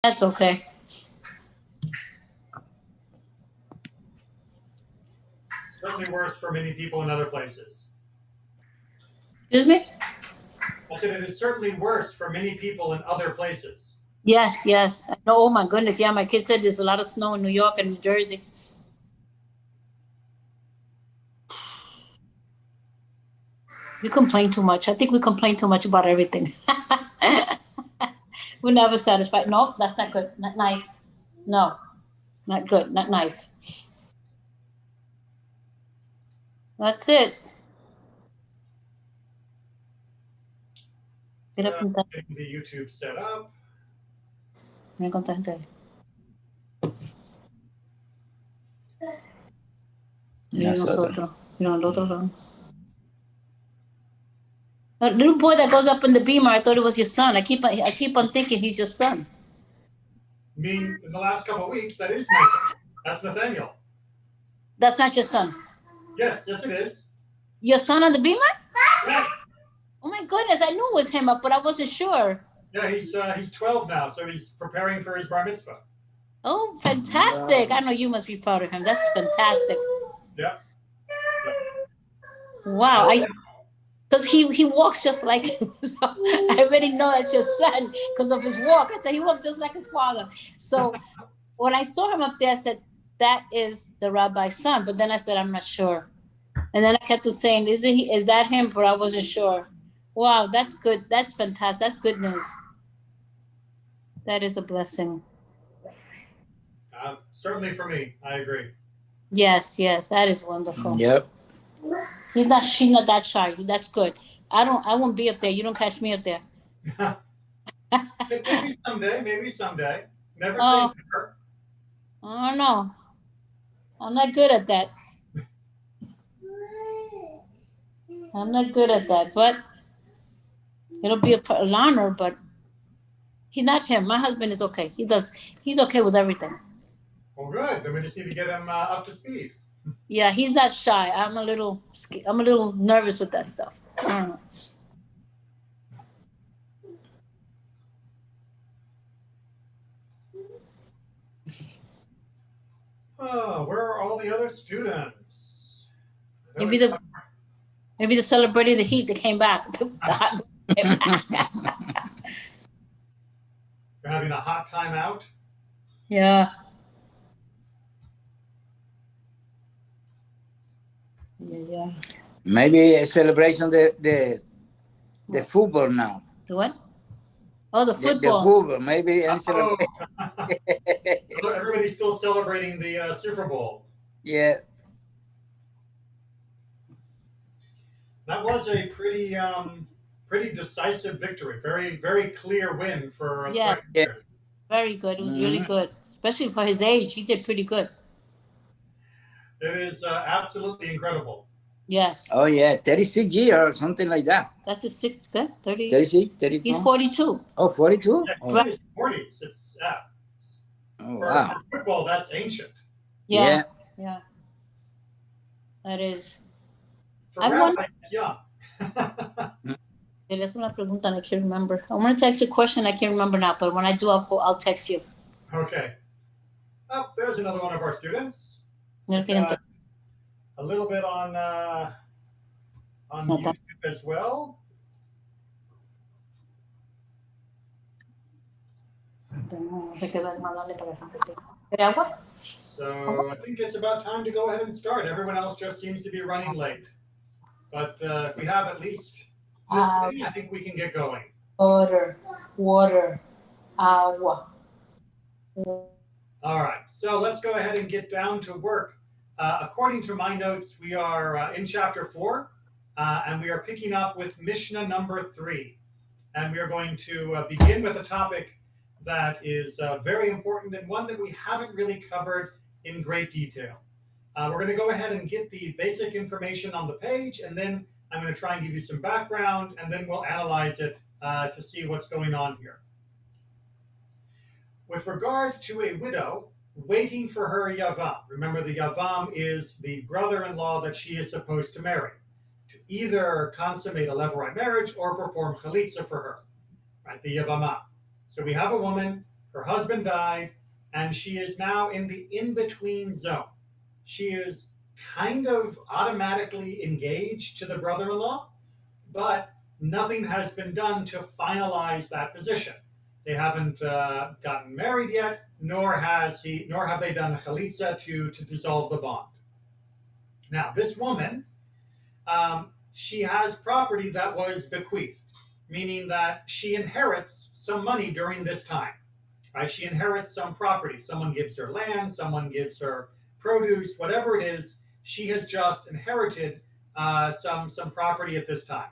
That's okay. Certainly worse for many people in other places. Excuse me? I said it is certainly worse for many people in other places. Yes, yes. I know. Oh my goodness. Yeah, my kid said there's a lot of snow in New York and New Jersey. We complain too much. I think we complain too much about everything. We're never satisfied. No, that's not good. Not nice. No, not good. Not nice. That's it. Get up and Getting the YouTube set up. Ven con tu gente. Y nosotros. You know, el otro lado. A little boy that goes up in the beamer, I thought it was your son. I keep on thinking he's your son. I mean, in the last couple of weeks, that is my son. That's Nathaniel. That's not your son. Yes, it is. Your son on the beamer? Yeah. Oh my goodness, I knew it was him up, but I wasn't sure. Yeah, he's 12 now, so he's preparing for his bar mitzvah. Oh, fantastic. I know you must be proud of him. That's fantastic. Yeah. Wow. Because he walks just like him. So I already know that's your son because of his walk. I said he walks just like his father. So when I saw him up there, I said, that is the rabbi's son. But then I said, I'm not sure. And then I kept on saying, is that him? But I wasn't sure. Wow, that's good. That's fantastic. That's good news. That is a blessing. Certainly for me, I agree. Yes, that is wonderful. Yep. She's not that shy. That's good. I won't be up there. You don't catch me up there. Maybe someday. Never say never. I don't know. I'm not good at that. But it'll be an honor, but he's not him. My husband is okay. He's okay with everything. Well, good. Then we just need to get him up to speed. Yeah, he's not shy. I'm a little nervous with that stuff. I don't know. Oh, where are all the other students? Maybe they're celebrating the heat that came back. They're having a hot time out? Yeah. Maybe a celebration the football now. The what? Oh, the football. The football, maybe. Everybody's still celebrating the Super Bowl. Yeah. That was a pretty decisive victory. Very, very clear win for Very good. It was really good, especially for his age. He did pretty good. It is absolutely incredible. Yes. Oh, yeah. 36 years or something like that. That's his sixth, good? 30? 36, 34? He's 42. Oh, 42? Yeah, oh. His 40s. It's, Oh, for football, that's ancient. Yeah. That is. For rabbi, it's young. That's una pregunta, I can't remember. I want to text you a question, I can't remember now, but when I do, I'll text you. Okay. Oh, there's another one of our students. A little bit on YouTube as well. So I think it's about time to go ahead and start. Everyone else just seems to be running late. But if we have at least this many, I think we can get going. Water, agua. All right, so let's go ahead and get down to work. According to my notes, we are in chapter 4, and we are picking up with Mishnah number 3. And we are going to begin with a topic that is very important and one that we haven't really covered in great detail. We're going to go ahead and get the basic information on the page, and then I'm going to try and give you some background, and then we'll analyze it to see what's going on here. With regards to a widow waiting for her Yavam, remember the Yavam is the brother-in-law that she is supposed to marry, to either consummate a levirate marriage or perform Khalisa for her, right? The Yevamot. So we have a woman, Her husband died, and she is now in the in-between zone. She is kind of automatically engaged to the brother-in-law, but nothing has been done to finalize that position. They haven't gotten married yet, nor have they done a Khalisa to dissolve the bond. Now, this woman, she has property that was bequeathed, meaning that she inherits some money during this time. Right? She inherits some property. Someone gives her land, someone gives her produce, whatever it is. She has just inherited some property at this time.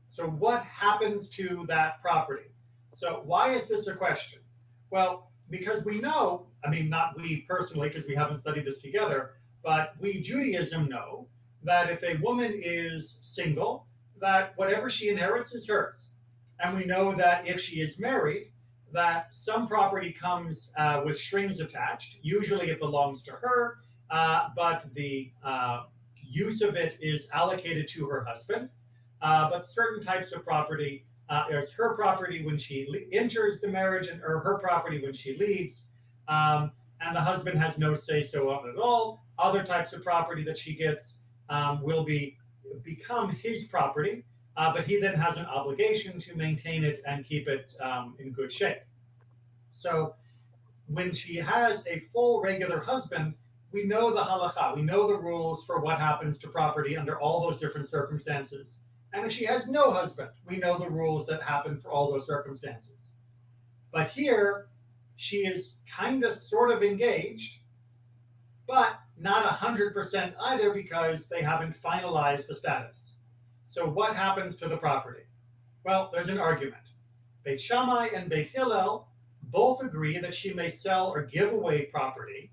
So what happens to that property? So why is this a question? Well, because we know, I mean, not we personally, because we haven't studied this together, but we Judaism know that if a woman is single, that whatever she inherits is hers. And we know that if she is married, that some property comes with strings attached. Usually it belongs to her, but the use of it is allocated to her husband. But certain types of property is her property when she enters the marriage, or her property when she leaves, and the husband has no say-so of it at all. Other types of property that she gets will become his property, but he then has an obligation to maintain it and keep it in good shape. So when she has a full regular husband, we know the halakha, we know the rules for what happens to property under all those different circumstances. And if she has no husband, we know the rules that happen for all those circumstances. But here, she is kind of sort of engaged, but not 100% either, because they haven't finalized the status. So what happens to the property? Well, there's an argument. Beit Shammai and Beit Hillel both agree that she may sell or give away property,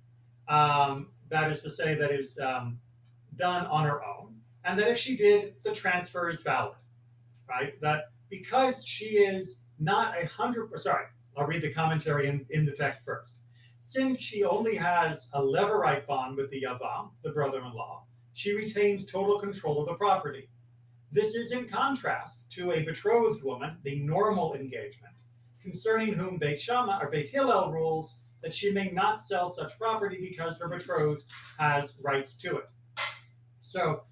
that is to say, that is done on her own, and that if she did, the transfer is valid, right? That because she is not 100%, sorry, I'll read the commentary in the text first. Since she only has a levirate bond with the Yavam, the brother-in-law, she retains total control of the property. This is in contrast to a betrothed woman, the normal engagement, concerning whom Beit Shammai or Beit Hillel rules that she may not sell such property because her betrothed has rights to it. So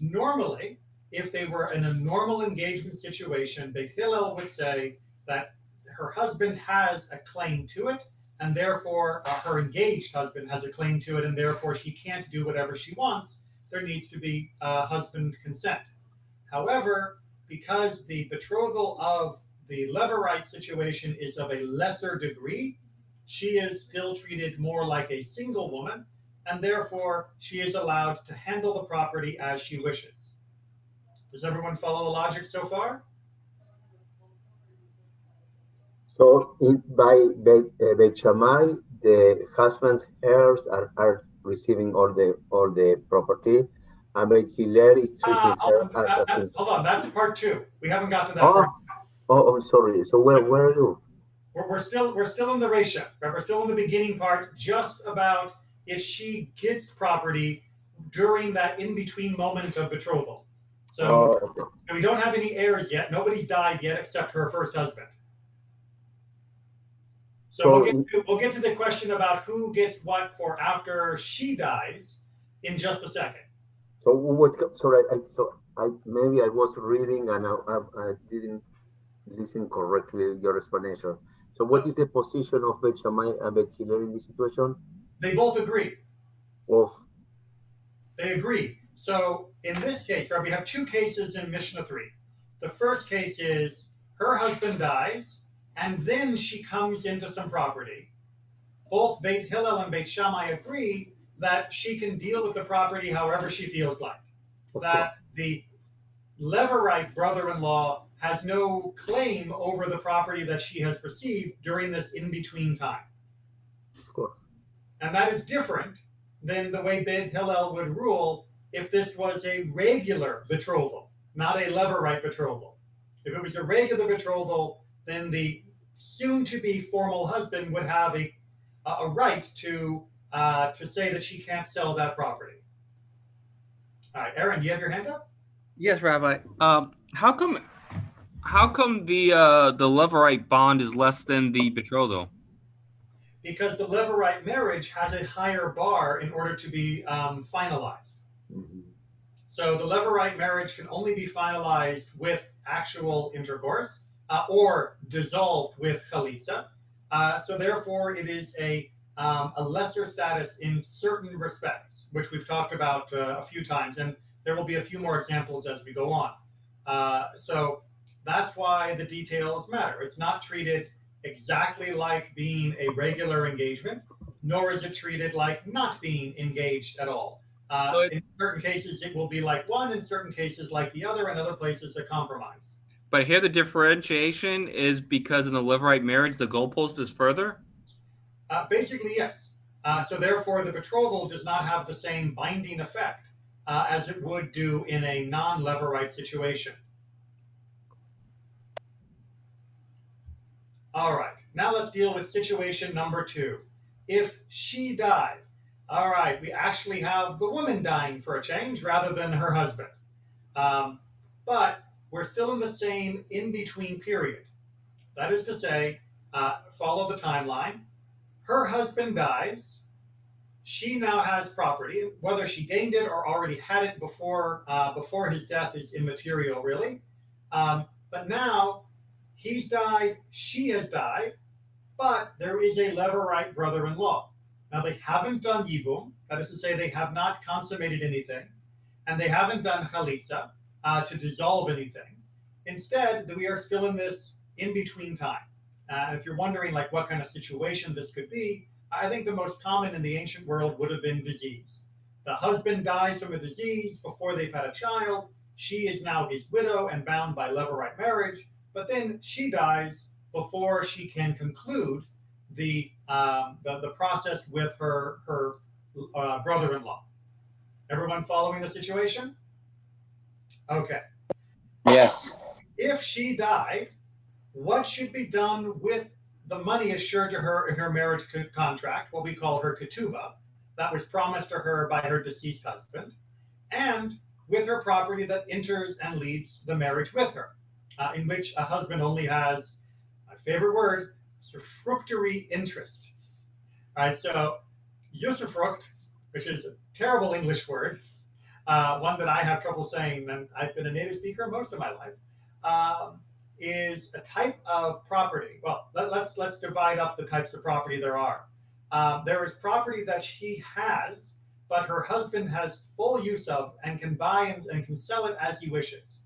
normally, if they were in a normal engagement situation, Beit Hillel would say that her husband has a claim to it, and therefore her engaged husband has a claim to it, and therefore she can't do whatever she wants. There needs to be husband consent. However, because the betrothal of the levirate situation is of a lesser degree, she is still treated more like a single woman, and therefore she is allowed to handle the property as she wishes. Does everyone follow the logic so far? So by Beit Shammai, the husband's heirs are receiving all the property, and Beit Hillel is treating her as a single. Hold on, that's part two. We haven't got to that part. Oh, sorry. So where are you? We're still in the Resha, right? We're still in the beginning part, just about if she gets property during that in-between moment of betrothal. So okay. We don't have any heirs yet. Nobody's died yet except her first husband. So we'll get to the question about who gets what for after she dies in just a second. So maybe I was reading and I didn't listen correctly your explanation. So what is the position of Beit Shammai and Beit Hillel in this situation? They both agree. They agree. So in this case, right, we have two cases in Mishnah 3. The first case is her husband dies, and then she comes into some property. Both Beit Hillel and Beit Shammai agree that she can deal with the property however she feels like. That the levirate brother-in-law has no claim over the property that she has received during this in-between time. Of course. And that is different than the way Beit Hillel would rule if this was a regular betrothal, not a levirate betrothal. If it was a regular betrothal, then the soon-to-be formal husband would have a right to say that she can't sell that property. All right, Aaron, do you have your hand up? Yes, Rabbi. How how come the levirate bond is less than the betrothal? Because the levirate marriage has a higher bar in order to be finalized. Mhm. So the levirate marriage can only be finalized with actual intercourse or dissolved with Khalisa. So therefore, it is a lesser status in certain respects, which we've talked about a few times, and there will be a few more examples as we go on. So that's why the details matter. It's not treated exactly like being a regular engagement, nor is it treated like not being engaged at all. In certain cases, it will be like one, in certain cases, like the other, in other places, a compromise. But here the differentiation is because in the levirate marriage, the goalpost is further? Basically, yes. So therefore, the betrothal does not have the same binding effect as it would do in a non-levirate situation. All right, now let's deal with situation number 2. If she died, all right, we actually have the woman dying for a change rather than her husband. But we're still in the same in-between period. That is to say, follow the timeline. Her husband dies. She now has property. Whether she gained it or already had it before his death is immaterial, really. But now he's died, she has died, but there is a levirate brother-in-law. Now they haven't done yibum, that is to say, they have not consummated anything, and they haven't done Khalisa to dissolve anything. Instead, we are still in this in-between time. And if you're wondering like what kind of situation this could be, I think the most common in the ancient world would have been disease. The husband dies from a disease before they've had a child. She is now his widow and bound by levirate marriage, but then she dies before she can conclude the process with her brother-in-law. Everyone following the situation? Okay. Yes. If she died, what should be done with the money assured to her in her marriage contract, what we call her ketubah, that was promised to her by her deceased husband, and with her property that enters and leads the marriage with her, in which a husband only has, my favorite word, usufructory interest. All right, so usufruct, which is a terrible English word, one that I have trouble saying, and I've been a native speaker most of my life, is a type of property. Well, let's divide up the types of property there are. There is property that she has, but her husband has full use of and can buy and can sell it as he wishes.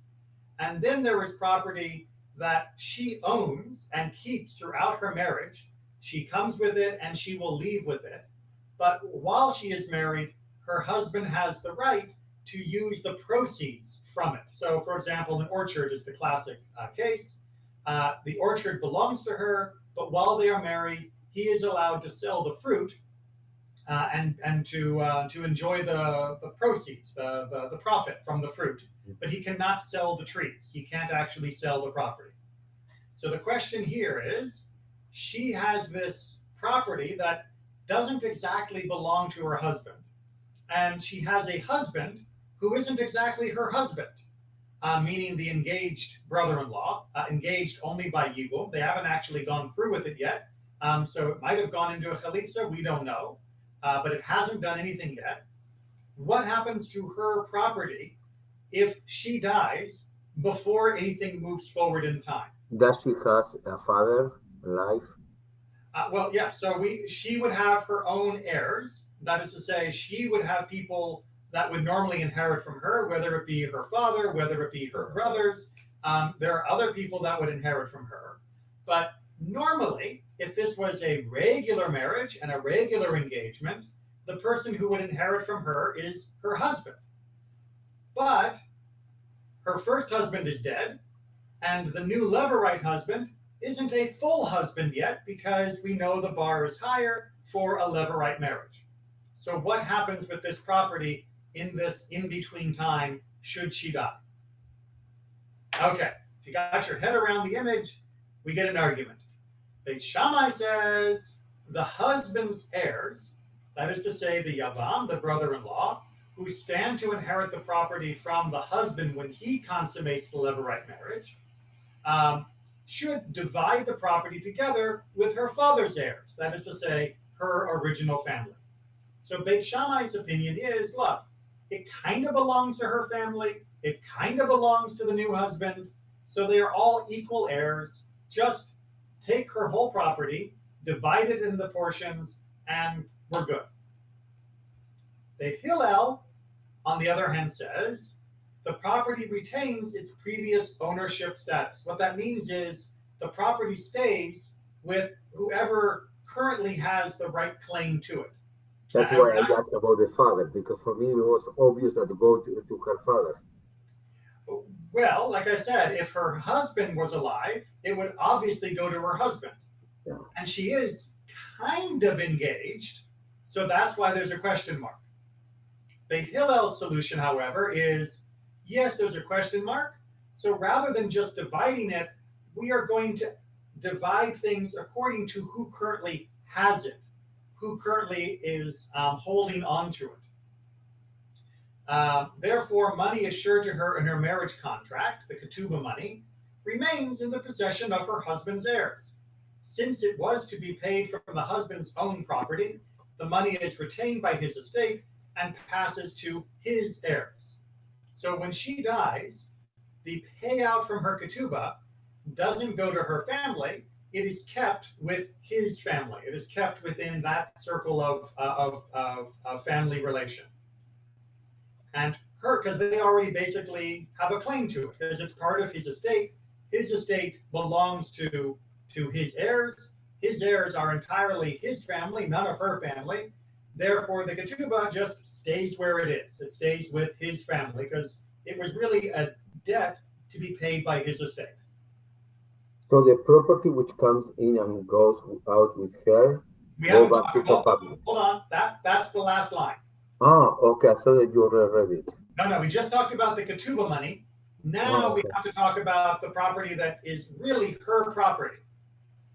And then there is property that she owns and keeps throughout her marriage. She comes with it and she will leave with it. But while she is married, her husband has the right to use the proceeds from it. So, for example, an orchard is the classic case. The orchard belongs to her, but while they are married, he is allowed to sell the fruit and to enjoy the proceeds, the profit from the fruit. But he cannot sell the trees. He can't actually sell the property. So the question here is, she has this property that doesn't exactly belong to her husband, and she has a husband who isn't exactly her husband, meaning the engaged brother-in-law, engaged only by yibum. They haven't actually gone through with it yet, so it might have gone into a Khalisa, we don't know, but it hasn't done anything yet. What happens to her property if she dies before anything moves forward in time? Does she has a father alive? Well, yeah, so she would have her own heirs. That is to say, she would have people that would normally inherit from her, whether it be her father, whether it be her brothers. There are other people that would inherit from her. But normally, if this was a regular marriage and a regular engagement, the person who would inherit from her is her husband. But her first husband is dead, and the new levirate husband isn't a full husband yet because we know the bar is higher for a levirate marriage. So what happens with this property in this in-between time should she die? Okay, if you got your head around the image, we get an argument. Beit Shammai says the husband's heirs, that is to say the Yavam, the brother-in-law, who stand to inherit the property from the husband when he consummates the levirate marriage, should divide the property together with her father's heirs. That is to say, her original family. So Beit Shammai's opinion is, look, it kind of belongs to her family. It kind of belongs to the new husband. So they are all equal heirs. Just take her whole property, divide it into portions, and we're good. Beit Hillel, on the other hand, says the property retains its previous ownership status. What that means is the property stays with whoever currently has the right claim to it. That's why I asked about the father, because for me it was obvious that to go to her father. Well, like I said, if her husband was alive, it would obviously go to her husband. Yeah. And she is kind of engaged, so that's why there's a question mark. Beit Hillel's solution, however, is yes, there's a question mark. So rather than just dividing it, we are going to divide things according to who currently has it, who currently is holding on to it. Therefore, money assured to her in her marriage contract, the ketubah money, remains in the possession of her husband's heirs. Since it was to be paid from the husband's own property, the money is retained by his estate and passes to his heirs. So when she dies, the payout from her ketubah doesn't go to her family. It is kept with his family. It is kept within that circle of family relation. And her, because they already basically have a claim to it, because it's part of his estate. His estate belongs to his heirs. His heirs are entirely his family, none of her family. Therefore, the ketubah just stays where it is. It stays with his family because it was really a debt to be paid by his estate. So the property which comes in and goes out with her, go back to her family. Hold on, that's the last line. Ah, okay. I thought that you already read it. No, we just talked about the ketubah money. Now we have to talk about the property that is really her property.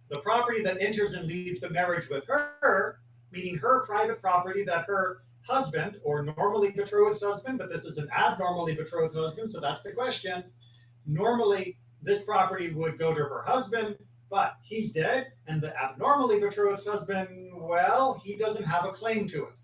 The property that enters and leaves the marriage with her, meaning her private property that her husband, or normally betrothed husband, but this is an abnormally betrothed husband, so that's the question. Normally, this property would go to her husband, but he's dead, and the abnormally betrothed husband, well, he doesn't have a claim to it,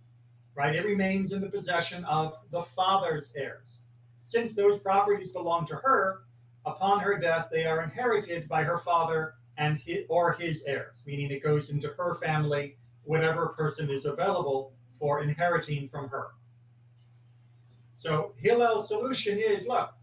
right? It remains in the possession of the father's heirs. Since those properties belong to her, upon her death, they are inherited by her father and his heirs, meaning it goes into her family, whatever person is available for inheriting from her. So Hillel's solution is, look,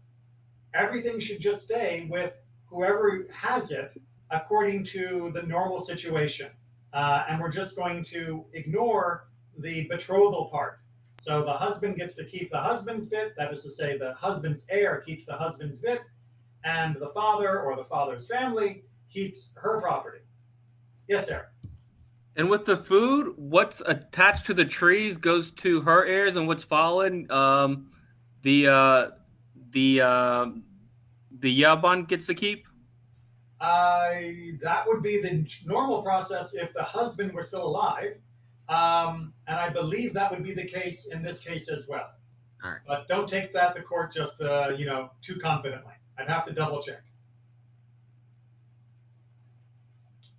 everything should just stay with whoever has it according to the normal situation. And we're just going to ignore the betrothal part. So the husband gets to keep the husband's bit, that is to say the husband's heir keeps the husband's bit, and the father or the father's family keeps her property. Yes, Eric? And with the food, what's attached to the trees goes to her heirs, and what's fallen, the Yevamot gets to keep? That would be the normal process if the husband were still alive. And I believe that would be the case in this case as well. All right. But don't take that to court just too confidently. I'd have to double check.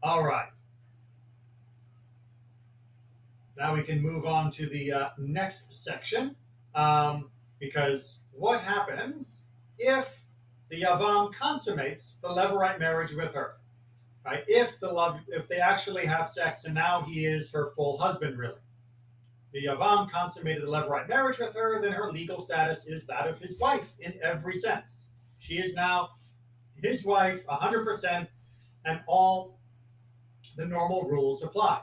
All right. Now we can move on to the next section, because what happens if the Yavam consummates the Levirate marriage with her? Right? If they actually have sex and now he is her full husband, really. The Yavam consummated the Levirate marriage with her, then her legal status is that of his wife in every sense. She is now his wife 100%, and all the normal rules apply.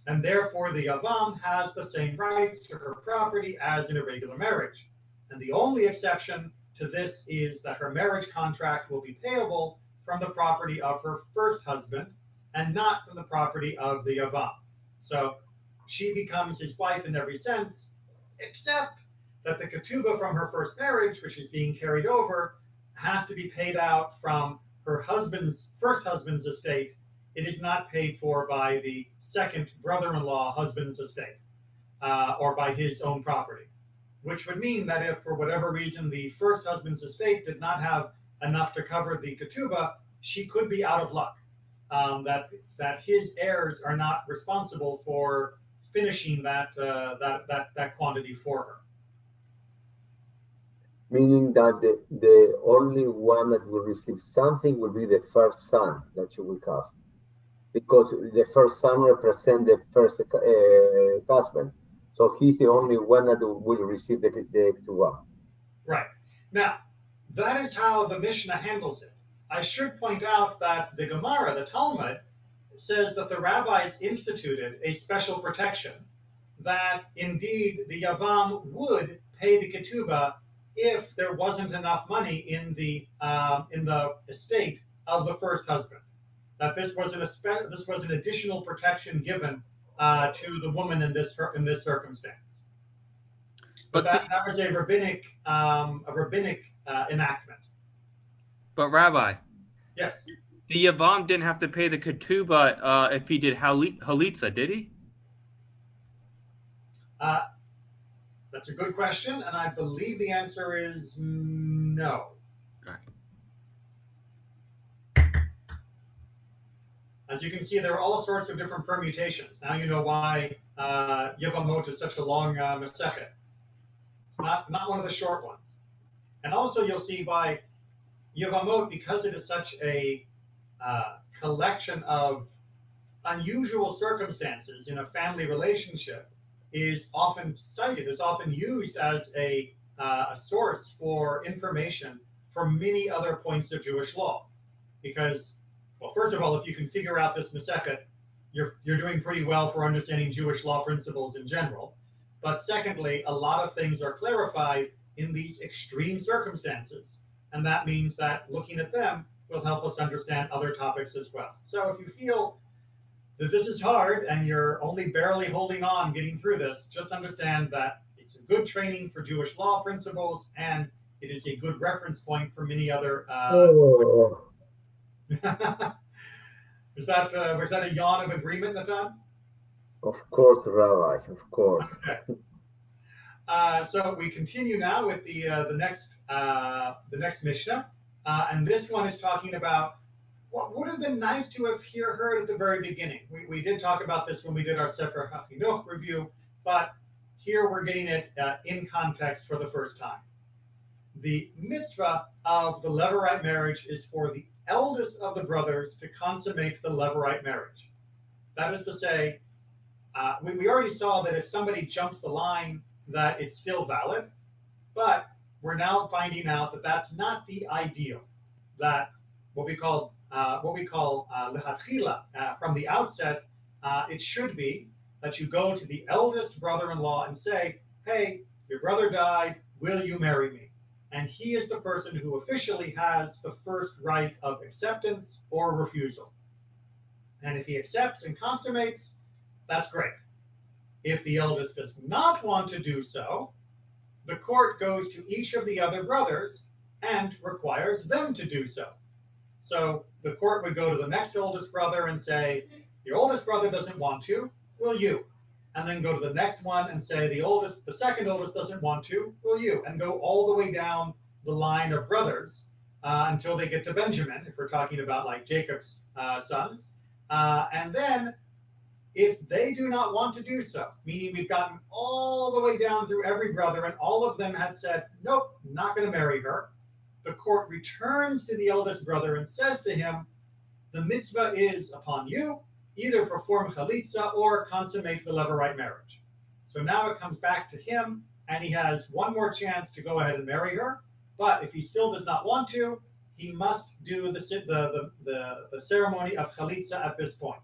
And therefore the Yavam has the same rights to her property as in a regular marriage. And the only exception to this is that her marriage contract will be payable from the property of her first husband and not from the property of the Yavam. So she becomes his wife in every sense, except that the ketubah from her first marriage, which is being carried over, has to be paid out from her first husband's estate. It is not paid for by the second brother-in-law husband's estate or by his own property, which would mean that if for whatever reason the first husband's estate did not have enough to cover the ketubah, she could be out of luck. That his heirs are not responsible for finishing that quantity for her. Meaning that the only one that will receive something will be the first son that you will have, because the first son represents the first husband. So he's the only one that will receive the ketubah. Right. Now, that is how the Mishnah handles it. I should point out that the Gemara, the Talmud, says that the rabbis instituted a special protection, that indeed the Yavam would pay the ketubah if there wasn't enough money in the estate of the first husband. That this was an additional protection given to the woman in this circumstance. But that was a rabbinic enactment. But Rabbi, Yes. the Yavam didn't have to pay the ketubah if he did Khalisa, did he? That's a good question, and I believe the answer is no. Okay. As you can see, there are all sorts of different permutations. Now you know why Yevamot is such a long Masechet. Not one of the short ones. And also you'll see by Yevamot, because it is such a collection of unusual circumstances in a family relationship, is often cited, is often used as a source for information for many other points of Jewish law. Because, well, first of all, if you can figure out this Masechet, you're doing pretty well for understanding Jewish law principles in general. But secondly, a lot of things are clarified in these extreme circumstances. And that means that looking at them will help us understand other topics as well. So if you feel that this is hard and you're only barely holding on, getting through this, just understand that it's a good training for Jewish law principles, and it is a good reference point for many other. Was that a yawn of agreement, Natan? Of course, Rabbi. Of course. Okay. So we continue now with the next Mishnah, and this one is talking about what would have been nice to have heard at the very beginning. We did talk about this when we did our Sefer HaChinuch review, but here we're getting it in context for the first time. The mitzvah of the Levirate marriage is for the eldest of the brothers to consummate the Levirate marriage. That is to say, we already saw that if somebody jumps the line, that it's still valid, but we're now finding out that that's not the ideal. That what we call lechatchila, from the outset, it should be that you go to the eldest brother-in-law and say, hey, your brother died, will you marry me? And he is the person who officially has the first right of acceptance or refusal. And if he accepts and consummates, that's great. If the eldest does not want to do so, the court goes to each of the other brothers and requires them to do so. So the court would go to the next oldest brother and say, your oldest brother doesn't want to, will you? And then go to the next one and say, the second oldest doesn't want to, will you? And go all the way down the line of brothers until they get to Benjamin, if we're talking about like Jacob's sons. And then if they do not want to do so, meaning we've gotten all the way down through every brother and all of them had said, nope, not going to marry her, the court returns to the eldest brother and says to him, the mitzvah is upon you, either perform Khalisa or consummate the Levirate marriage. So now it comes back to him, and he has one more chance to go ahead and marry her. But if he still does not want to, he must do the ceremony of Khalisa at this point.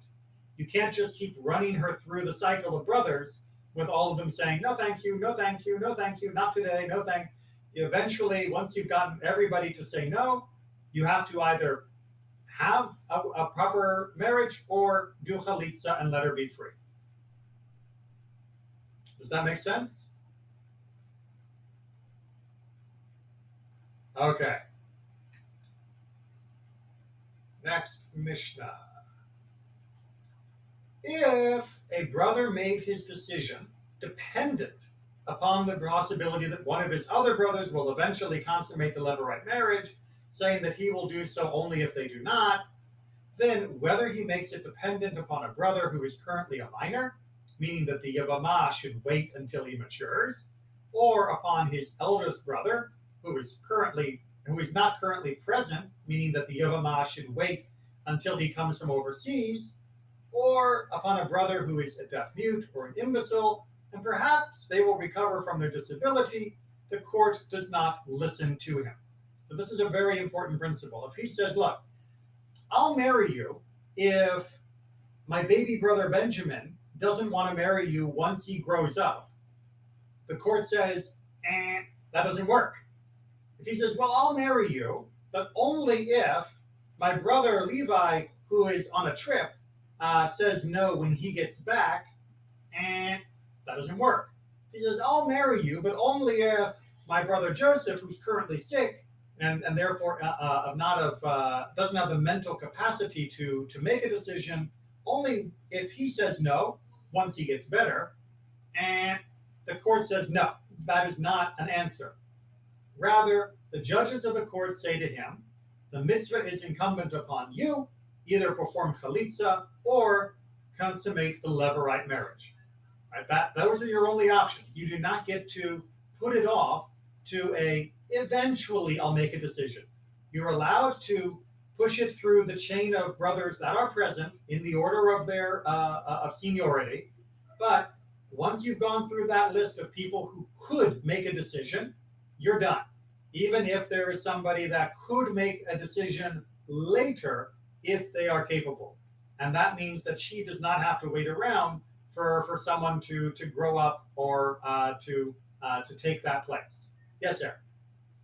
You can't just keep running her through the cycle of brothers with all of them saying, no, thank you, no, thank you, no, thank you, not today, no, thank you. Eventually, once you've gotten everybody to say no, you have to either have a proper marriage or do Khalisa and let her be free. Does that make sense? Okay. Next Mishnah. If a brother made his decision dependent upon the possibility that one of his other brothers will eventually consummate the Levirate marriage, saying that he will do so only if they do not, then whether he makes it dependent upon a brother who is currently a minor, meaning that the Yevamot should wait until he matures, or upon his eldest brother, who is not currently present, meaning that the Yevamot should wait until he comes from overseas, or upon a brother who is a deaf mute or an imbecile, and perhaps they will recover from their disability, the court does not listen to him. So this is a very important principle. If he says, look, I'll marry you if my baby brother Benjamin doesn't want to marry you once he grows up, the court says, that doesn't work. If he says, well, I'll marry you, but only if my brother Levi, who is on a trip, says no when he gets back, that doesn't work. He says, I'll marry you, but only if my brother Joseph, who's currently sick, and therefore doesn't have the mental capacity to make a decision, only if he says no once he gets better, and the court says no, that is not an answer. Rather, the judges of the court say to him, the mitzvah is incumbent upon you, either perform Khalisa or consummate the Levirate marriage. Right? Those are your only options. You do not get to put it off to eventually I'll make a decision. You're allowed to push it through the chain of brothers that are present in the order of their of seniority. But once you've gone through that list of people who could make a decision, you're done. Even if there is somebody that could make a decision later if they are capable. And that means that she does not have to wait around for someone to grow up or to take that place. Yes, sir.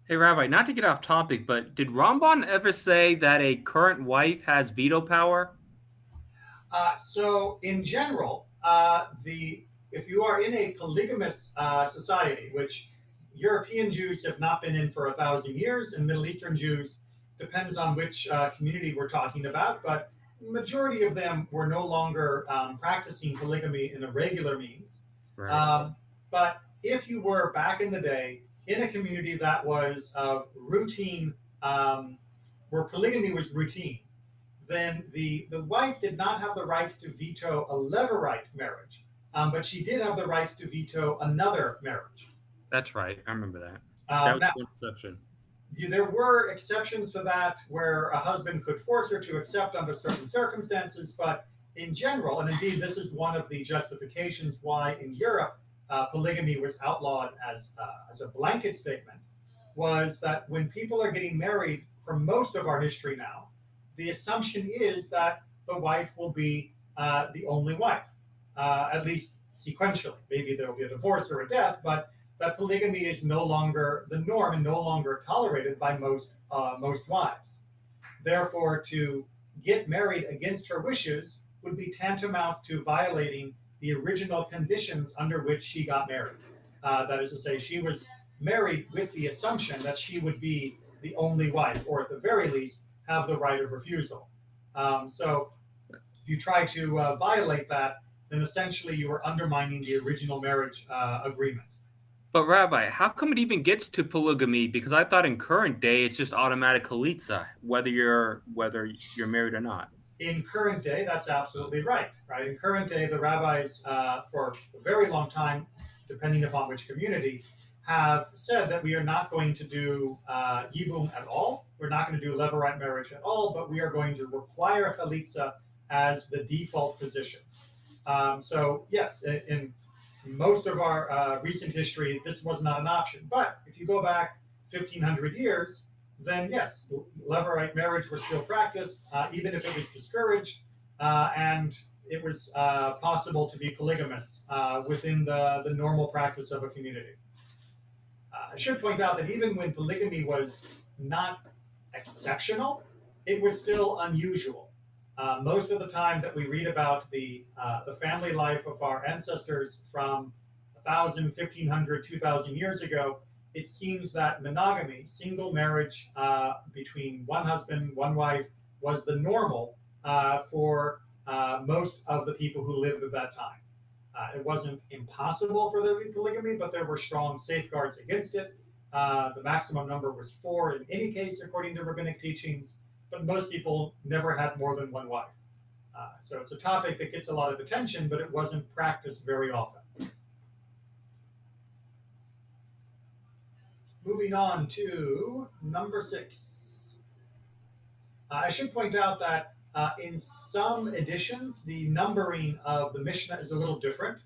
Hey, Rabbi, not to get off topic, but did Ramban ever say that a current wife has veto power? So in general, if you are in a polygamous society, which European Jews have not been in for 1,000 years, and Middle Eastern Jews, depends on which community we're talking about, but majority of them were no longer practicing polygamy in a regular means. Right. But if you were back in the day in a community that was of routine, where polygamy was routine, then the wife did not have the right to veto a Levirate marriage, but she did have the right to veto another marriage. That's right. I remember that. That was an exception. There were exceptions to that where a husband could force her to accept under certain circumstances, but in general, and indeed this is one of the justifications why in Europe polygamy was outlawed as a blanket statement, was that when people are getting married for most of our history now, the assumption is that the wife will be the only wife, at least sequentially. Maybe there will be a divorce or a death, but that polygamy is no longer the norm and no longer tolerated by most wives. Therefore, to get married against her wishes would be tantamount to violating the original conditions under which she got married. That is to say, she was married with the assumption that she would be the only wife, or at the very least, have the right of refusal. So if you try to violate that, then essentially you are undermining the original marriage agreement. But Rabbi, how come it even gets to polygamy? Because I thought in current day it's just automatic Khalisa, whether you're married or not. In current day, that's absolutely right. In current day, the rabbis, for a very long time, depending upon which community, have said that we are not going to do Yibum at all. We're not going to do Levirate marriage at all, but we are going to require Khalisa as the default position. So yes, in most of our recent history, this was not an option. But if you go back 1,500 years, then yes, Levirate marriage was still practiced, even if it was discouraged, and it was possible to be polygamous within the normal practice of a community. I should point out that even when polygamy was not exceptional, it was still unusual. Most of the time that we read about the family life of our ancestors from 1,000, 1,500, 2,000 years ago, it seems that monogamy, single marriage between one husband, one wife, was the normal for most of the people who lived at that time. It wasn't impossible for there to be polygamy, but there were strong safeguards against it. The maximum number was 4 in any case, according to rabbinic teachings, but most people never had more than one wife. So it's a topic that gets a lot of attention, but it wasn't practiced very often. Moving on to number 6. I should point out that in some editions, the numbering of the Mishnah is a little different.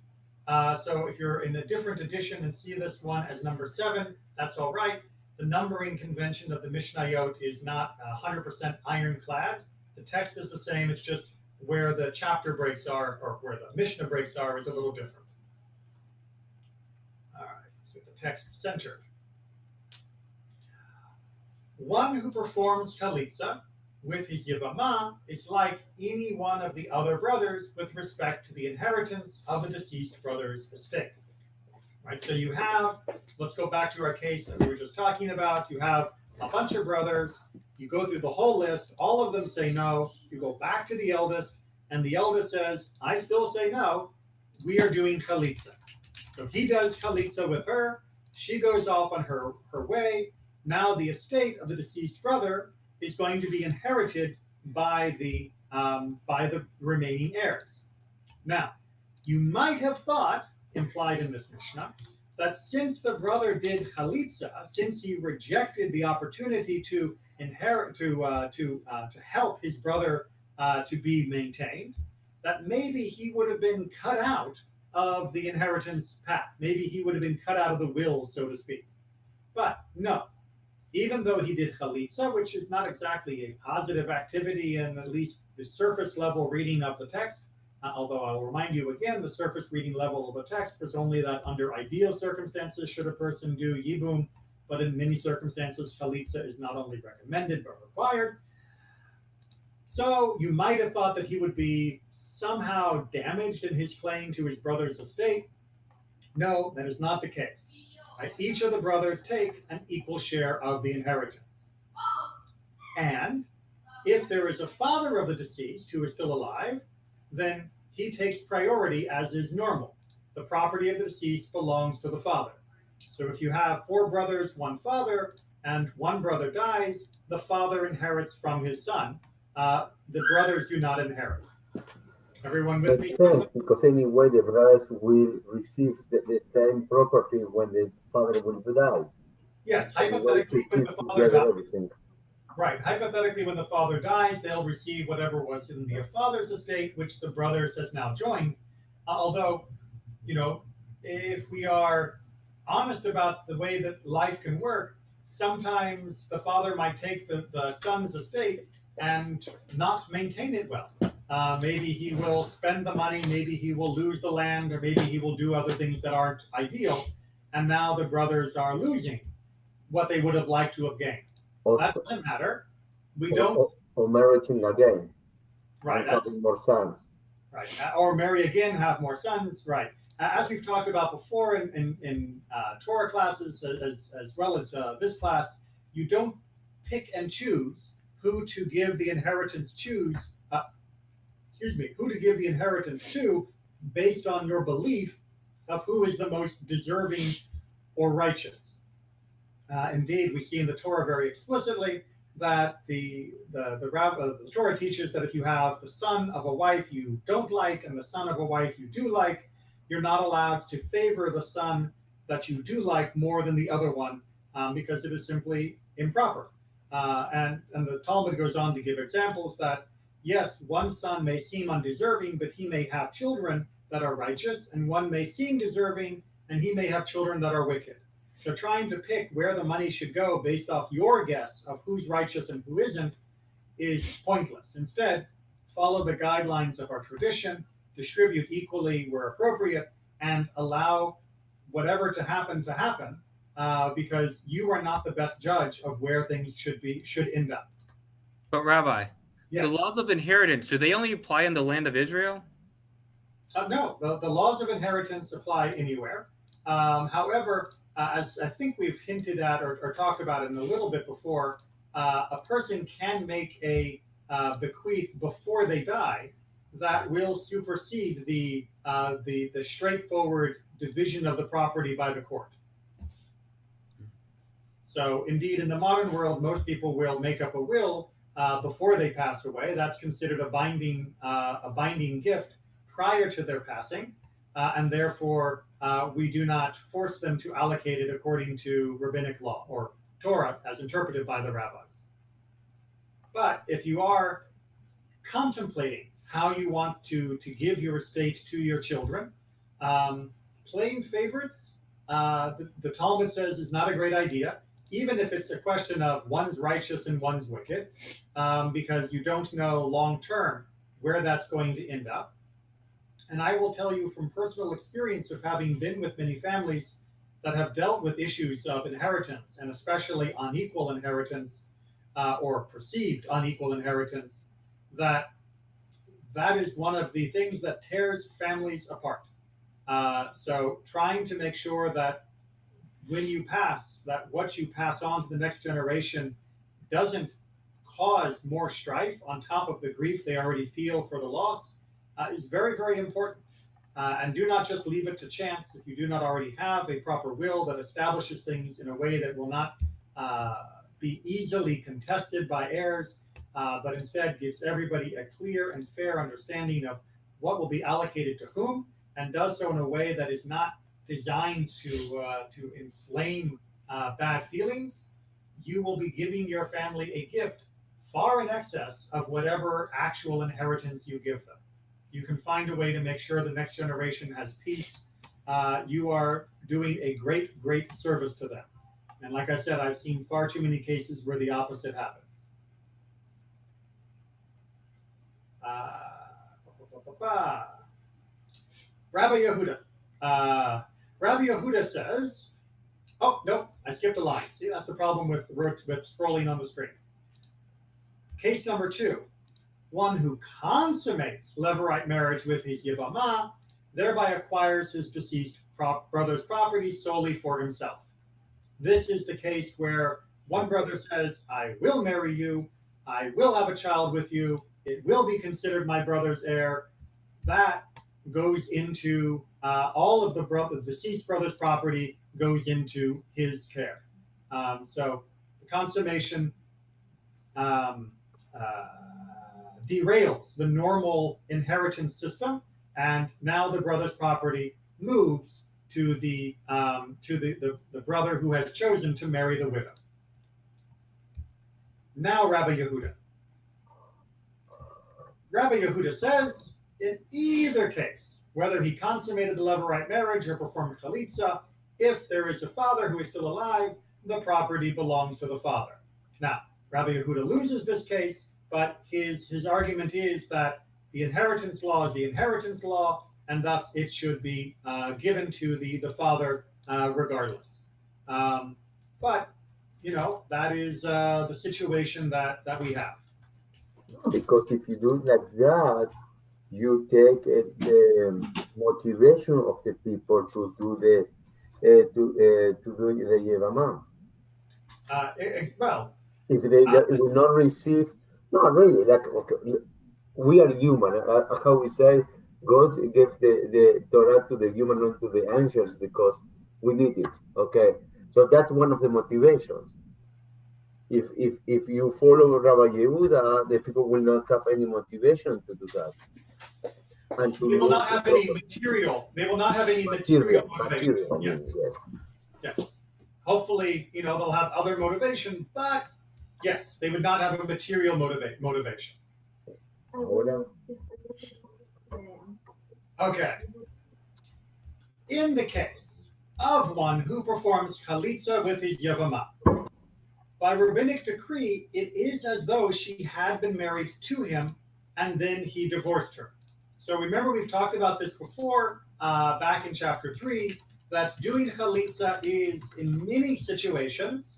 So if you're in a different edition and see this one as number 7, that's all right. The numbering convention of the Mishnayot is not 100% ironclad. The text is the same. It's just where the chapter breaks are, or where the Mishnah breaks are, is a little different. All right, let's get the text centered. One who performs Khalisa with his Yevamot is like any one of the other brothers with respect to the inheritance of the deceased brother's estate. Right, so you have, let's go back to our case that we were just talking about. You have a bunch of brothers. You go through the whole list. All of them say no. You go back to the eldest, and the eldest says, I still say no. We are doing Khalisa. So he does Khalisa with her. She goes off on her way. Now the estate of the deceased brother is going to be inherited by the remaining heirs. Now, you might have thought, implied in this Mishnah, that since the brother did Khalisa, since he rejected the opportunity to inherit, to help his brother to be maintained, that maybe he would have been cut out of the inheritance path. Maybe he would have been cut out of the will, so to speak. But no. Even though he did Khalisa, which is not exactly a positive activity in at least the surface level reading of the text, although I'll remind you again, the surface reading level of the text was only that under ideal circumstances should a person do Yibum, but in many circumstances, Khalisa is not only recommended but required. So you might have thought that he would be somehow damaged in his claim to his brother's estate. No, that is not the case. Right? Each of the brothers take an equal share of the inheritance. And if there is a father of the deceased who is still alive, then he takes priority as is normal. The property of the deceased belongs to the father. So if you have 4 brothers, 1 father, and 1 brother dies, the father inherits from his son. The brothers do not inherit. Everyone with me? Makes sense, because anyway the brothers will receive the same property when the father will die. Yes, Anyway, hypothetically, when the father dies. Everything. Right. Hypothetically, when the father dies, they'll receive whatever was in the father's estate, which the brothers has now joined. Although, if we are honest about the way that life can work, sometimes the father might take the son's estate and not maintain it well. Maybe he will spend the money, maybe he will lose the land, or maybe he will do other things that aren't ideal. And now the brothers are losing what they would have liked to have gained. Also, that doesn't matter. We don't. Or marrying again. Right. Having more sons. Right. Or marry again, have more sons. Right. As we've talked about before in Torah classes, as well as this class, you don't pick and choose who to give the inheritance who to give the inheritance to based on your belief of who is the most deserving or righteous. Indeed, we see in the Torah very explicitly that the Torah teaches that if you have the son of a wife you don't like and the son of a wife you do like, you're not allowed to favor the son that you do like more than the other one because it is simply improper. And the Talmud goes on to give examples that, yes, one son may seem undeserving, but he may have children that are righteous, and one may seem deserving, and he may have children that are wicked. So trying to pick where the money should go based off your guess of who's righteous and who isn't is pointless. Instead, follow the guidelines of our tradition, distribute equally where appropriate, and allow whatever to happen, because you are not the best judge of where things should end up. But Rabbi, yes. The laws of inheritance, do they only apply in the land of Israel? No, the laws of inheritance apply anywhere. However, as I think we've hinted at or talked about it in a little bit before, a person can make a bequeath before they die that will supersede the straightforward division of the property by the court. So indeed, in the modern world, most people will make up a will before they pass away. That's considered a binding gift prior to their passing, and therefore we do not force them to allocate it according to rabbinic law or Torah as interpreted by the rabbis. But if you are contemplating how you want to give your estate to your children, playing favorites, the Talmud says, is not a great idea, even if it's a question of one's righteous and one's wicked, because you don't know long term where that's going to end up. And I will tell you from personal experience of having been with many families that have dealt with issues of inheritance, and especially unequal inheritance or perceived unequal inheritance, that is one of the things that tears families apart. So trying to make sure that when you pass, that what you pass on to the next generation doesn't cause more strife on top of the grief they already feel for the loss is very, very important. And do not just leave it to chance. If you do not already have a proper will that establishes things in a way that will not be easily contested by heirs, but instead gives everybody a clear and fair understanding of what will be allocated to whom, and does so in a way that is not designed to inflame bad feelings, you will be giving your family a gift far in excess of whatever actual inheritance you give them. You can find a way to make sure the next generation has peace. You are doing a great, great service to them. And like I said, I've seen far too many cases where the opposite happens. Rabbi Yehuda. Rabbi Yehuda says, oh, nope, I skipped a line. See, that's the problem with scrolling on the screen. Case number 2. One who consummates levirate marriage with his Yevamot, thereby acquires his deceased brother's property solely for himself. This is the case where one brother says, I will marry you, I will have a child with you, it will be considered my brother's heir. That goes into all of the deceased brother's property goes into his care. So the consummation derails the normal inheritance system, and now the brother's property moves to the brother who has chosen to marry the widow. Now Rabbi Yehuda. Rabbi Yehuda says, in either case, whether he consummated the levirate marriage or performed Khalisa, if there is a father who is still alive, the property belongs to the father. Now, Rabbi Yehuda loses this case, but his argument is that the inheritance law is the inheritance law, and thus it should be given to the father regardless. But, you know, that is the situation that we have. Because if you do like that, you take the motivation of the people to do the Yevamot. Well, if they will not receive, not really, like, okay, we are human. How we say, God gave the Torah to the human, not to the angels, because we need it. Okay, so that's one of the motivations. If you follow Rabbi Yehuda, the people will not have any motivation to do that. And to they will not have any material. They will not have any material motivation. Yes. Yes. Hopefully, you know, they'll have other motivation, but yes, they would not have a material motivation. Okay. In the case of one who performs Khalisa with his Yevamot, by rabbinic decree, it is as though she had been married to him and then he divorced her. So remember, we've talked about this before, back in chapter 3, that doing Khalisa is, in many situations,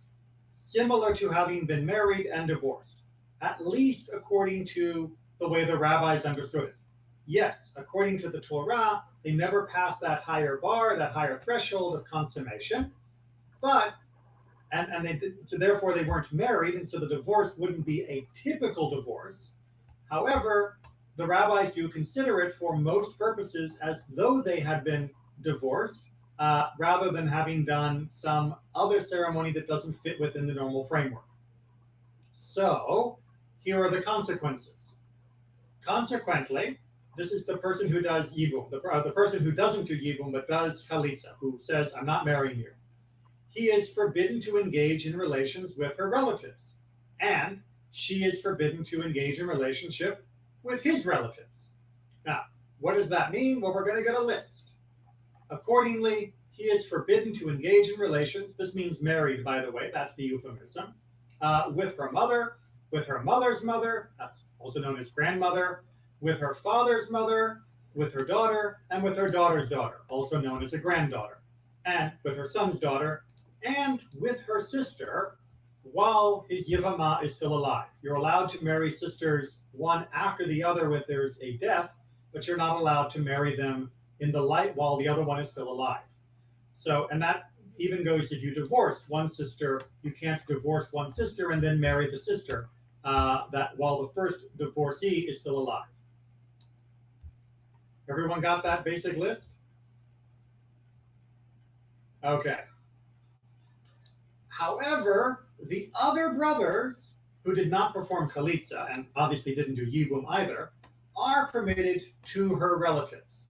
similar to having been married and divorced, at least according to the way the rabbis understood it. Yes, according to the Torah, they never passed that higher bar, that higher threshold of consummation, but so therefore they weren't married, and so the divorce wouldn't be a typical divorce. However, the rabbis do consider it for most purposes as though they had been divorced, rather than having done some other ceremony that doesn't fit within the normal framework. So here are the consequences. Consequently, this is the person who does Yibum, the person who doesn't do Yibum but does Khalisa, who says, I'm not marrying you. He is forbidden to engage in relations with her relatives, and she is forbidden to engage in relationship with his relatives. Now, what does that mean? Well, we're going to get a list. Accordingly, he is forbidden to engage in relations. This means married, by the way. That's the euphemism. With her mother, with her mother's mother, that's also known as grandmother, with her father's mother, with her daughter, and with her daughter's daughter, also known as a granddaughter, and with her son's daughter, and with her sister, while his Yevamot is still alive. You're allowed to marry sisters one after the other when there's a death, but you're not allowed to marry them in the light while the other one is still alive. So, and that even goes if you divorced one sister, you can't divorce one sister and then marry the sister that while the first divorcee is still alive. Everyone got that basic list? Okay. However, the other brothers who did not perform Khalisa, and obviously didn't do Yibum either, are permitted to her relatives.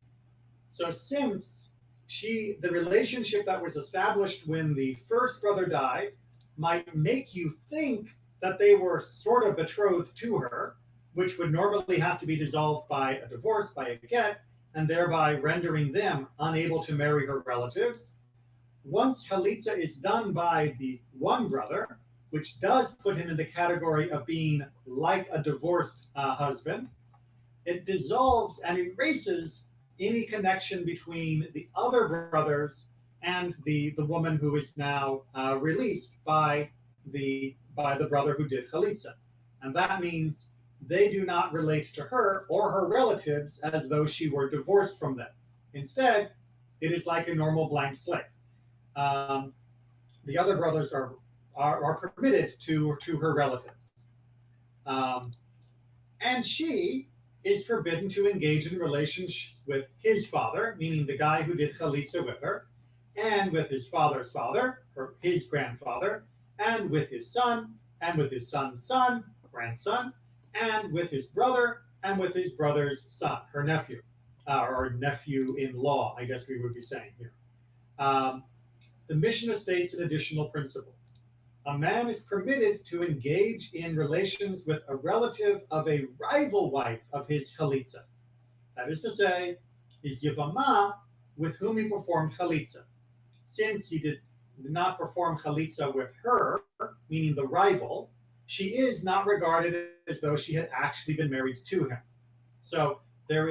So since the relationship that was established when the first brother died might make you think that they were sort of betrothed to her, which would normally have to be dissolved by a divorce, by a get, and thereby rendering them unable to marry her relatives. Once Khalisa is done by the one brother, which does put him in the category of being like a divorced husband, it dissolves and erases any connection between the other brothers and the woman who is now released by the brother who did Khalisa. And that means they do not relate to her or her relatives as though she were divorced from them. Instead, it is like a normal blank slate. The other brothers are permitted to her relatives. And she is forbidden to engage in relations with his father, meaning the guy who did Khalisa with her, and with his father's father, or his grandfather, and with his son, and with his son's son, grandson, and with his brother, and with his brother's son, her nephew, or nephew-in-law, I guess we would be saying here. The Mishnah states an additional principle. A man is permitted to engage in relations with a relative of a rival wife of his Khalisa. That is to say, his Yevamot with whom he performed Khalisa. Since he did not perform Khalisa with her, meaning the rival, she is not regarded as though she had actually been married to him. So there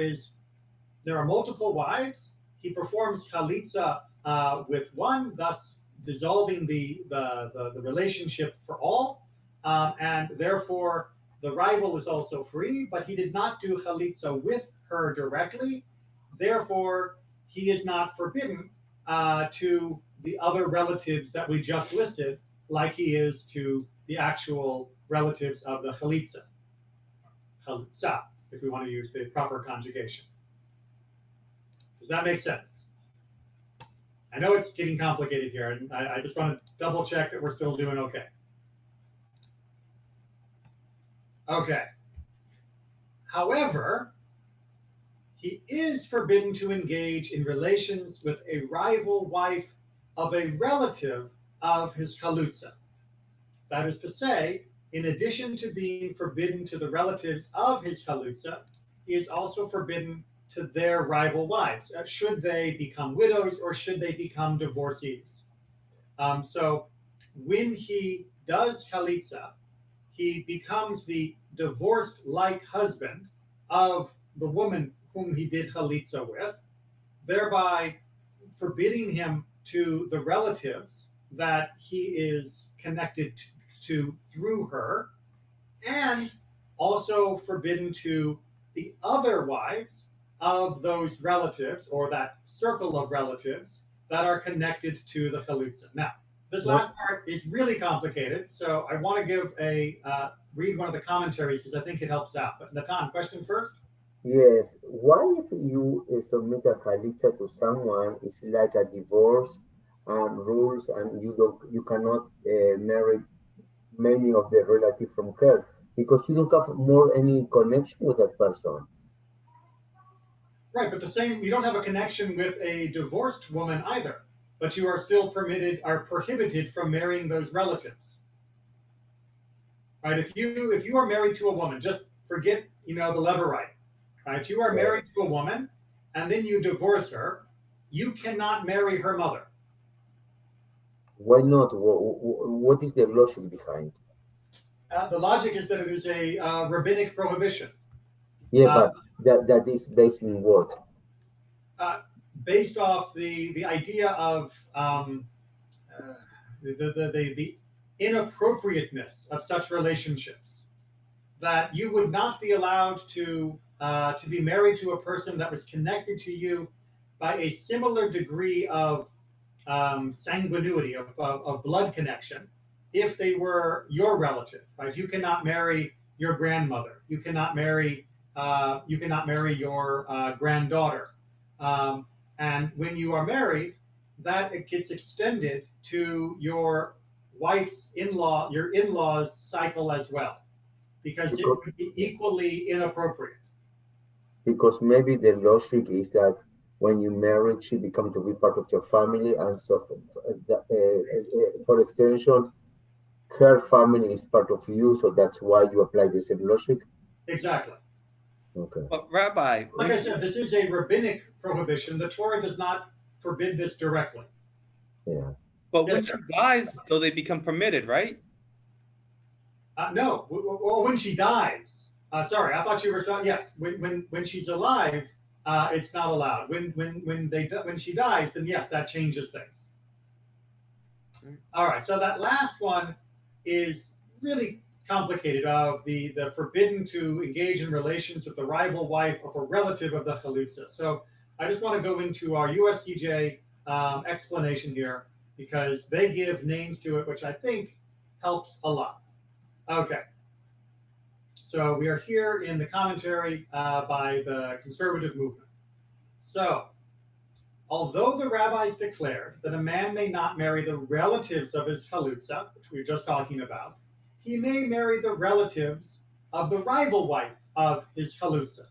are multiple wives. He performs Khalisa with one, thus dissolving the relationship for all, and therefore the rival is also free, but he did not do Khalisa with her directly, therefore he is not forbidden to the other relatives that we just listed, like he is to the actual relatives of the Khalisa, if we want to use the proper conjugation. Does that make sense? I know it's getting complicated here, and I just want to double check that we're still doing okay. Okay. However, he is forbidden to engage in relations with a rival wife of a relative of his Khalisa. That is to say, in addition to being forbidden to the relatives of his Khalisa, he is also forbidden to their rival wives, should they become widows or should they become divorcees. So when he does Khalisa, he becomes the divorced-like husband of the woman whom he did Khalisa with, thereby forbidding him to the relatives that he is connected to through her, and also forbidden to the other wives of those relatives, or that circle of relatives that are connected to the Khalisa. Now, this last part is really complicated, so I want to give read one of the commentaries because I think it helps out. But Natan, question first? Yes. Why if you submit a Khalisa to someone, it's like a divorce and rules, and you cannot marry many of the relatives from her because you don't have more any connection with that person. Right, but you don't have a connection with a divorced woman either, but you are still are prohibited from marrying those relatives. Right? If you are married to a woman, just forget, the levirate. Right? You are Right. married to a woman and then you divorce her, you cannot marry her mother. Why not? What is the logic behind? The logic is that it is a rabbinic prohibition. Yeah, Uh, but that is based in what? uh, Based off the idea of uh, the inappropriateness of such relationships, that you would not be allowed to be married to a person that was connected to you by a similar degree of sanguinity, of blood connection, if they were your relative. Right? You cannot marry your grandmother. You cannot marry your granddaughter. Um, and when you are married, that it gets extended to your wife's your in-laws cycle as well, because it Because would be equally inappropriate. because maybe the logic is that when you marry, she becomes to be part of your family, and so for extension, her family is part of you, so that's why you apply the same logic. Exactly. Okay. But Rabbi, Like I said, this is a rabbinic prohibition. The Torah does not forbid this directly. Yeah. but Yes, when she sir. dies, though, they become permitted, right? No, or when she dies. Sorry, I thought you were. Yes, when she's alive, it's not allowed. When she dies, then yes, that changes things. All right, so that last one is really complicated. Of the forbidden to engage in relations with the rival wife of a relative of the Khalisa. So I just want to go into our USCJ explanation here, because they give names to it, which I think helps a lot. Okay, so we are here in the commentary by the conservative movement. So, although the rabbis declared that a man may not marry the relatives of his chalutza, which we were just talking about, he may marry the relatives of the rival wife of his chalutza.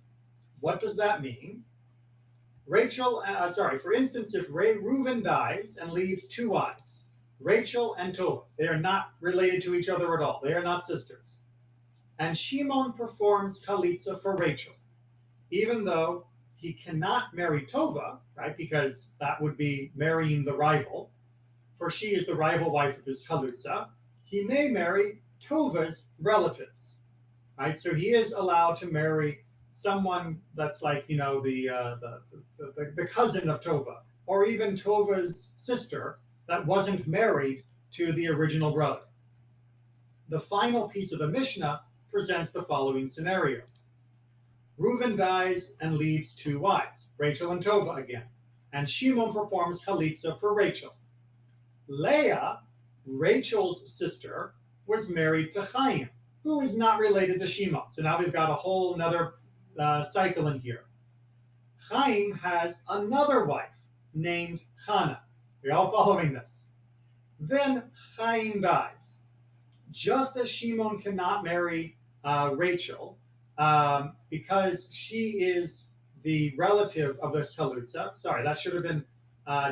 What does that mean? For instance, if Reuven dies and leaves two wives, Rachel and Tova, they are not related to each other at all. They are not sisters. And Shimon performs chalitza for Rachel, even though he cannot marry Tova, right? Because that would be marrying the rival, for she is the rival wife of his chalitza. He may marry Tova's relatives, right? So he is allowed to marry someone that's like the cousin of Tova, or even Tova's sister that wasn't married to the original brother. The final piece of the Mishnah presents the following scenario. Reuven dies and leaves two wives, Rachel and Tova again, and Shimon performs chalitza for Rachel. Leah, Rachel's sister, was married to Chaim, who is not related to Shimon. So now we've got a whole another cycle in here. Chaim has another wife named Chana. We're all following this. Then Chaim dies. Just as Shimon cannot marry Rachel because she is the relative of the chalutza. Sorry, that should have been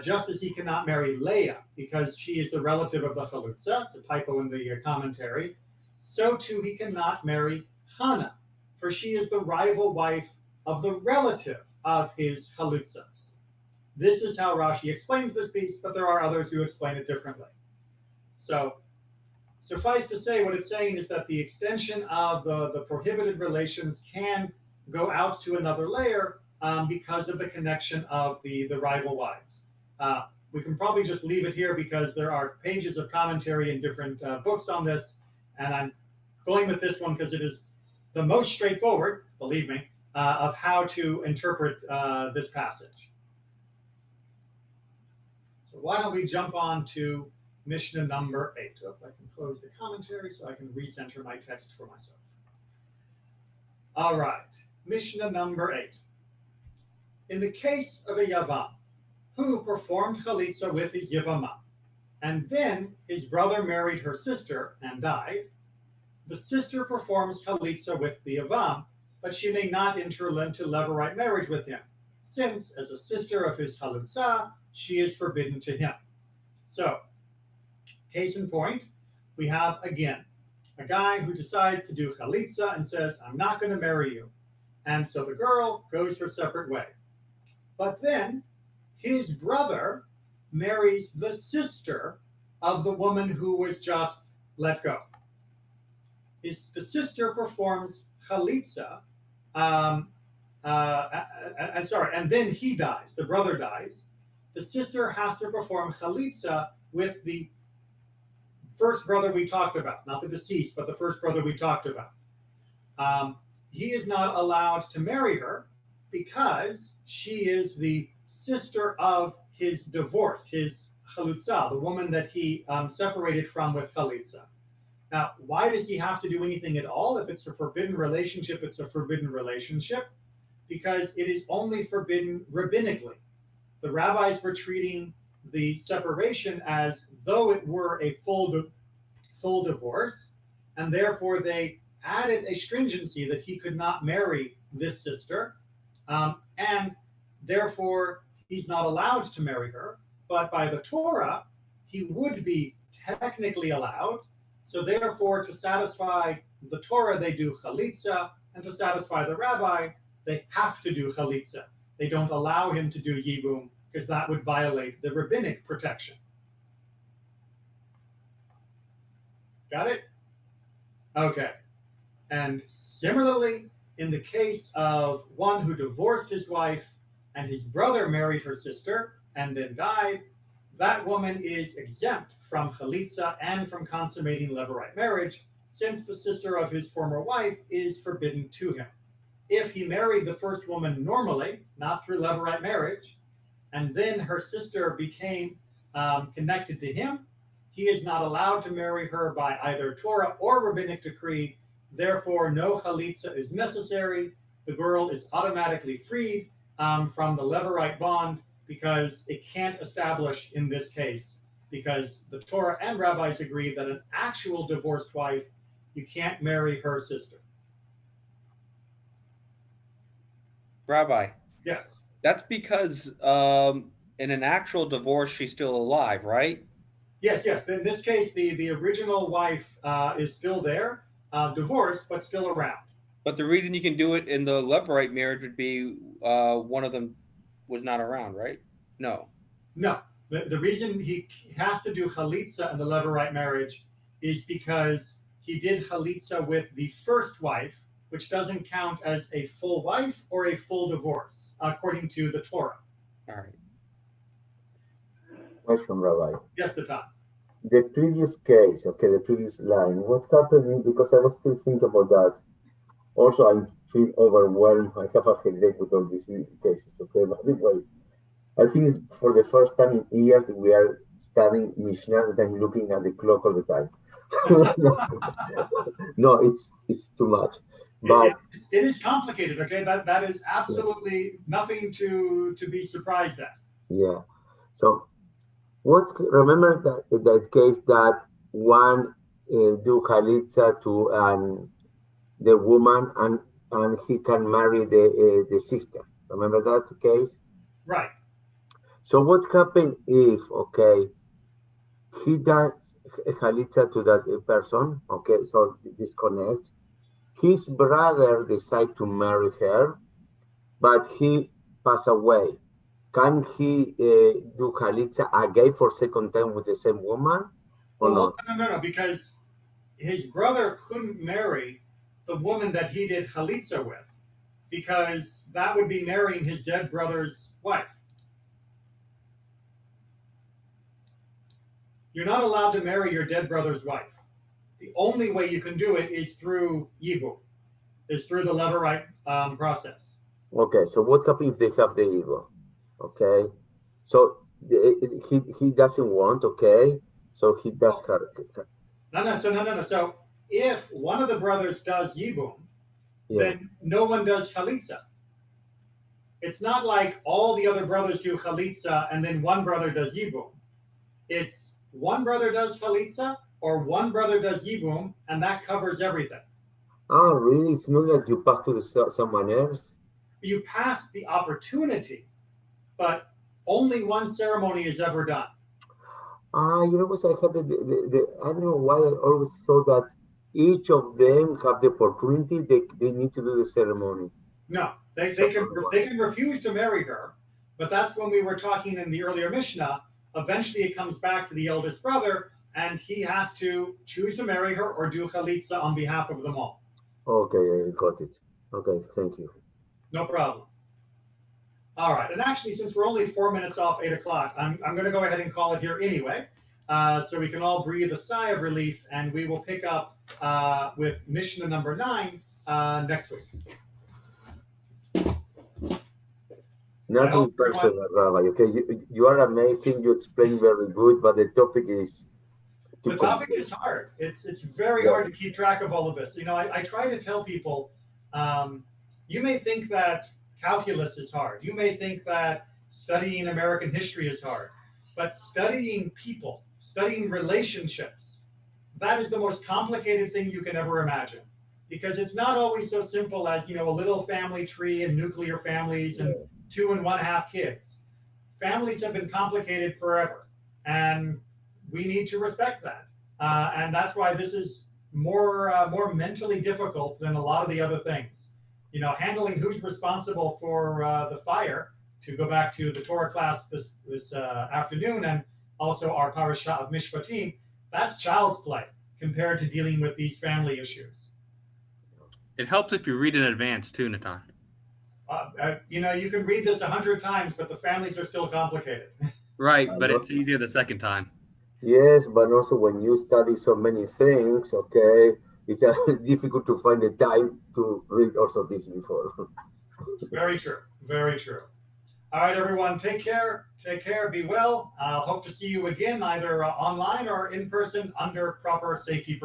just as he cannot marry Leah because she is the relative of the chalutza. It's a typo in the commentary. So too he cannot marry Hannah, for she is the rival wife of the relative of his chalutza. This is how Rashi explains this piece, but there are others who explain it differently. So suffice to say, what it's saying is that the extension of the prohibited relations can go out to another layer because of the connection of the rival wives. We can probably just leave it here because there are pages of commentary in different books on this, and I'm going with this one because it is the most straightforward, believe me, of how to interpret this passage. So why don't we jump on to Mishnah number 8. So if I can close the commentary so I can recenter my text for myself. All right. Mishnah number 8. In the case of a Yavam who performed Khalisa with his Yevamot, and then his brother married her sister and died, the sister performs Khalisa with the Yavam, but she may not enter into levirate marriage with him, since, as a sister of his Khalisa, she is forbidden to him. So, case in point, we have, again, a guy who decides to do Khalisa and says, I'm not going to marry you. And so the girl goes her separate way. But then his brother marries the sister of the woman who was just let go. The sister performs Khalisa, and then he dies, the brother dies. The sister has to perform Khalisa with the first brother we talked about, not the deceased, but the first brother we talked about. He is not allowed to marry her because she is the sister of his divorced, his Khalutza, the woman that he separated from with Khalisa. Now, why does he have to do anything at all? If it's a forbidden relationship, it's a forbidden relationship because it is only forbidden rabbinically. The rabbis were treating the separation as though it were a full divorce, and therefore they added a stringency that he could not marry this sister, and therefore he's not allowed to marry her. But by the Torah, he would be technically allowed. So therefore, to satisfy the Torah, they do Chalitza, and to satisfy the rabbi, they have to do Chalitza. They don't allow him to do Yibum, because that would violate the rabbinic protection. Got it? Okay. And similarly, in the case of one who divorced his wife and his brother married her sister and then died, that woman is exempt from Chalitza and from consummating levirate marriage, since the sister of his former wife is forbidden to him. If he married the first woman normally, not through levirate marriage, and then her sister became connected to him, he is not allowed to marry her by either Torah or rabbinic decree. Therefore, no Chalitza is necessary. The girl is automatically freed from the levirate bond because it can't establish in this case, because the Torah and rabbis agree that an actual divorced wife, you can't marry her sister. Rabbi. Yes. That's because in an actual divorce, she's still alive, right? Yes. In this case, the original wife is still there, divorced, but still around. But the reason you can do it in the levirate marriage would be one of them was not around, right? No. The reason he has to do Chalitza in the levirate marriage is because he did Chalitza with the first wife, which doesn't count as a full wife or a full divorce, according to the Torah. All right. Question, Rabbi. Yes, the time. The previous case, okay, the previous line, what happened, because I was still thinking about that. Also, I feel overwhelmed. I have a headache with all these cases, okay? But anyway, I think it's for the first time in years that we are studying Mishnah that I'm looking at the clock all the time. No, it's too much. But it is complicated, okay? That is absolutely nothing to be surprised at. Yeah. So remember that case that one do Khalitsa to the woman and he can marry the sister. Remember that case? Right. So what happened if, okay, he does Khalitsa to that person, okay, so disconnect. His brother decide to marry her, but he passed away. Can he do Khalitsa again for second time with the same woman? Or well, not? No, because his brother couldn't marry the woman that he did Khalitsa with, because that would be marrying his dead brother's wife. You're not allowed to marry your dead brother's wife. The only way you can do it is through Yibum, is through the levirate process. Okay, so what happens if they have the ego? Okay, so he doesn't want, okay, so he does her. No. So if one of the brothers does Yibum, then no one does Khalisa. It's not like all the other brothers do Khalisa and then one brother does Yibum. It's one brother does Khalisa or one brother does Yibum, and that covers everything. Ah, really? It's not like you pass to someone else? You pass the opportunity, but only one ceremony is ever done. Ah, you know what? I had I don't know why I always thought that each of them have the opportunity. They need to do the ceremony. No, they can refuse to marry her, but that's when we were talking in the earlier Mishnah. Eventually, it comes back to the eldest brother, and he has to choose to marry her or do Khalisa on behalf of them all. Okay, I got it. Okay, thank you. No problem. All right, and actually, since we're only 4 minutes off 8 o'clock, I'm going to go ahead and call it here anyway, so we can all breathe a sigh of relief, and we will pick up with Mishnah number 9 next week. Nothing personal, Rabbi. Okay, you are amazing. You explain very good, but the topic is the topic is hard. It's very hard to keep track of all of this. You know, I try to tell people, you may think that calculus is hard. You may think that studying American history is hard, but studying people, studying relationships, that is the most complicated thing you can ever imagine, because it's not always so simple as, you know, a little family tree and nuclear families and 2 1/2 kids. Families have been complicated forever, and we need to respect that. And that's why this is more mentally difficult than a lot of the other things. You know, handling who's responsible for the fire, to go back to the Torah class this afternoon, and also our parasha of Mishpatim, that's child's play compared to dealing with these family issues. It helps if you read in advance too, Natan. You know, you can read this 100 times, but the families are still complicated. Right, but it's easier the second time. Yes, but also when you study so many things, okay, it's difficult to find the time to read also this before. Very true. Very true. All right, everyone, take care. Take care. Be well. I'll hope to see you again, either online or in person under proper safety precautions.